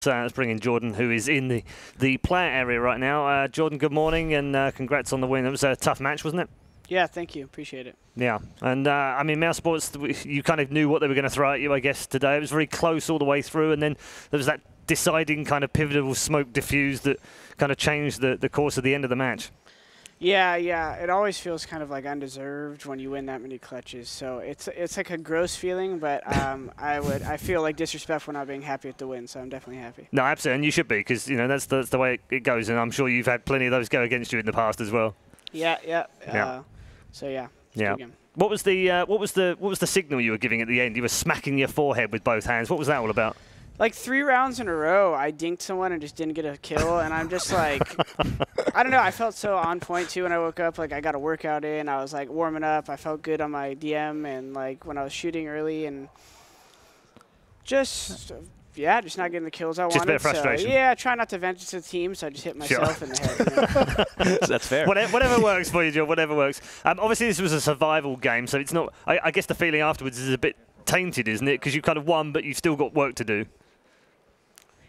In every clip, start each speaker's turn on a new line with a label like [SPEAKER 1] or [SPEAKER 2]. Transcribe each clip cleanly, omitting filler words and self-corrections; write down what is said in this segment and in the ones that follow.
[SPEAKER 1] Let's bring in Jordan, who is in the player area right now. Jordan, good morning, and congrats on the win. It was a tough match, wasn't it?
[SPEAKER 2] Yeah, thank you. Appreciate it.
[SPEAKER 1] Yeah, and I mean, Mouse Sports, you kind of knew what they were going to throw at you, I guess, today. It was very close all the way through, and then there was that deciding kind of pivotal smoke diffuse that kind of changed the course of the end of the match.
[SPEAKER 2] Yeah. It always feels kind of like undeserved when you win that many clutches. So it's like a gross feeling, but I feel like disrespectful not being happy with the win. So I'm definitely happy.
[SPEAKER 1] No, absolutely, and you should be, because that's the way it goes, and I'm sure you've had plenty of those go against you in the past as well.
[SPEAKER 2] Yeah. So yeah.
[SPEAKER 1] What was the signal you were giving at the end? You were smacking your forehead with both hands. What was that all about?
[SPEAKER 2] Like 3 rounds in a row, I dinked someone and just didn't get a kill, and I'm just like, I don't know. I felt so on point too when I woke up. Like I got a workout in. I was like warming up. I felt good on my DM and like when I was shooting early and just just not getting the kills I wanted.
[SPEAKER 1] Just a bit of frustration.
[SPEAKER 2] So, yeah, try not to vent to the team, so I just hit myself in the head. You know?
[SPEAKER 3] That's fair.
[SPEAKER 1] Whatever works for you, Joe. Whatever works. Obviously, this was a survival game, so it's not. I guess the feeling afterwards is a bit tainted, isn't it? Because you kind of won, but you've still got work to do.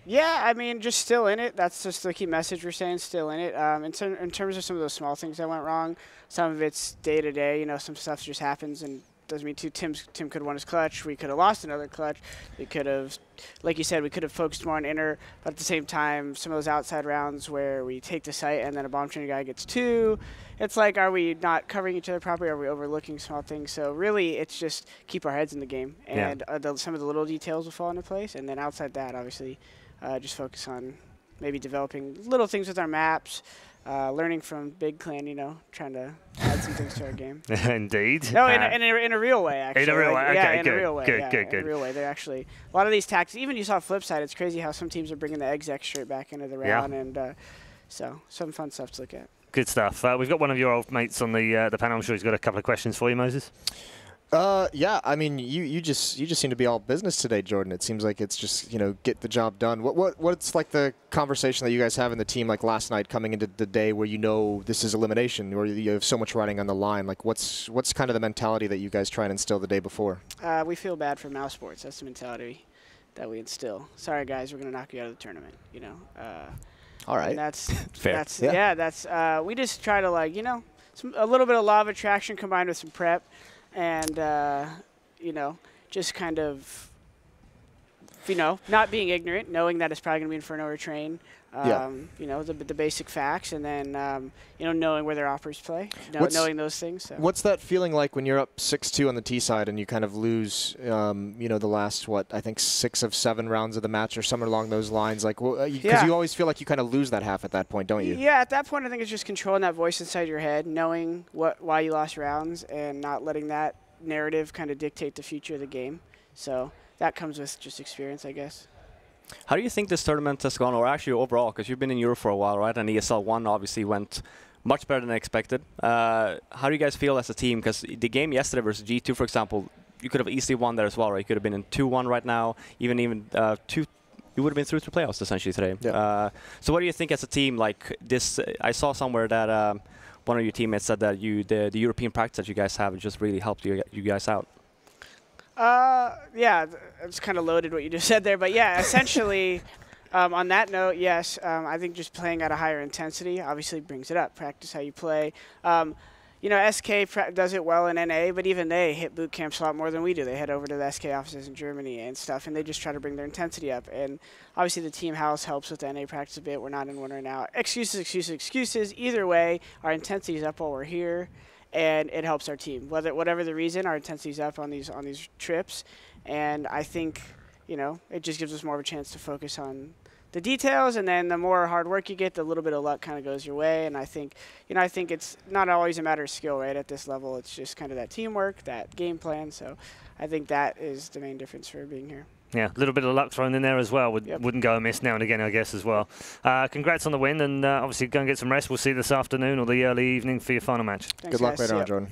[SPEAKER 2] Yeah, I mean, just still in it. That's just the key message we're saying, still in it. In terms of some of those small things that went wrong, some of it's day-to-day. You know, some stuff just happens and doesn't mean Tim could have won his clutch. We could have lost another clutch. We could have, like you said, we could have focused more on inner. But at the same time, some of those outside rounds where we take the site and then a bomb trainer guy gets 2, it's like, are we not covering each other properly? Are we overlooking small things? So really, it's just keep our heads in the game. And some of the little details will fall into place. And then outside that, obviously, just focus on maybe developing little things with our maps, learning from Big Clan, you know, trying to add some things to our game.
[SPEAKER 1] Indeed.
[SPEAKER 2] No, in a real way, actually.
[SPEAKER 1] In a real way, okay,
[SPEAKER 2] yeah, in
[SPEAKER 1] good.
[SPEAKER 2] a real way.
[SPEAKER 1] Good.
[SPEAKER 2] In a real way. They're actually, a lot of these tactics, even you saw flip side, it's crazy how some teams are bringing the exec straight back into the round, and so some fun stuff to look at. Good
[SPEAKER 1] stuff. We've got one of your old mates on the panel. I'm sure he's got a couple of questions for you, Moses.
[SPEAKER 4] Yeah, I mean, you just seem to be all business today, Jordan. It seems like it's just, you know, get the job done. What's like the conversation that you guys have in the team, like last night coming into the day where you know this is elimination, where you have so much riding on the line? Like what's kind of the mentality that you guys try and instill the day before?
[SPEAKER 2] We feel bad for Mouse Sports. That's the mentality that we instill. Sorry guys, we're gonna knock you out of the tournament. You know.
[SPEAKER 4] All right.
[SPEAKER 2] And that's
[SPEAKER 3] fair.
[SPEAKER 2] That's we just try to, like, you know, a little bit of law of attraction combined with some prep. And, you know, just kind of, you know, not being ignorant, knowing that it's probably going to be Inferno or Train, you know, the basic facts, and then, you know, knowing where their offers play, knowing those things. So.
[SPEAKER 4] What's that feeling like when you're up 6-2 on the T side and you kind of lose, you know, the last, I think 6 of 7 rounds of the match or somewhere along those lines? Like, because you always feel like you kind of lose that half at that point, don't you?
[SPEAKER 2] Yeah, at that point, I think it's just controlling that voice inside your head, knowing why you lost rounds, and not letting that narrative kind of dictate the future of the game. So that comes with just experience, I guess.
[SPEAKER 3] How do you think this tournament has gone, or actually overall, because you've been in Europe for a while, right? And ESL 1 obviously went much better than expected. How do you guys feel as a team? Because the game yesterday versus G2, for example, you could have easily won there as well, right? You could have been in 2-1 right now, even 2. You would have been through to playoffs essentially today.
[SPEAKER 4] Yeah.
[SPEAKER 3] So what do you think as a team? Like this, I saw somewhere that one of your teammates said that the European practice that you guys have just really helped you guys out.
[SPEAKER 2] Yeah, it's kind of loaded what you just said there, but yeah, essentially, on that note, yes, I think just playing at a higher intensity obviously brings it up. Practice how you play. You know, SK does it well in NA, but even they hit boot camps a lot more than we do. They head over to the SK offices in Germany and stuff, and they just try to bring their intensity up. And obviously the team house helps with the NA practice a bit. We're not in one right now. Excuses. Either way, our intensity is up while we're here, and it helps our team. Whatever the reason, our intensity is up on these trips, and I think, you know, it just gives us more of a chance to focus on the details, and then the more hard work you get, the little bit of luck kind of goes your way. And I think, you know, it's not always a matter of skill, right? At this level, it's just kind of that teamwork, that game plan. So I think that is the main difference for being here.
[SPEAKER 1] Yeah, a little bit of luck thrown in there as well. Wouldn't go amiss now and again, I guess, as well. Congrats on the win, and obviously go and get some rest. We'll see you this afternoon or the early evening for your final match.
[SPEAKER 2] Thanks,
[SPEAKER 4] Good luck
[SPEAKER 2] guys.
[SPEAKER 4] later on, Jordan.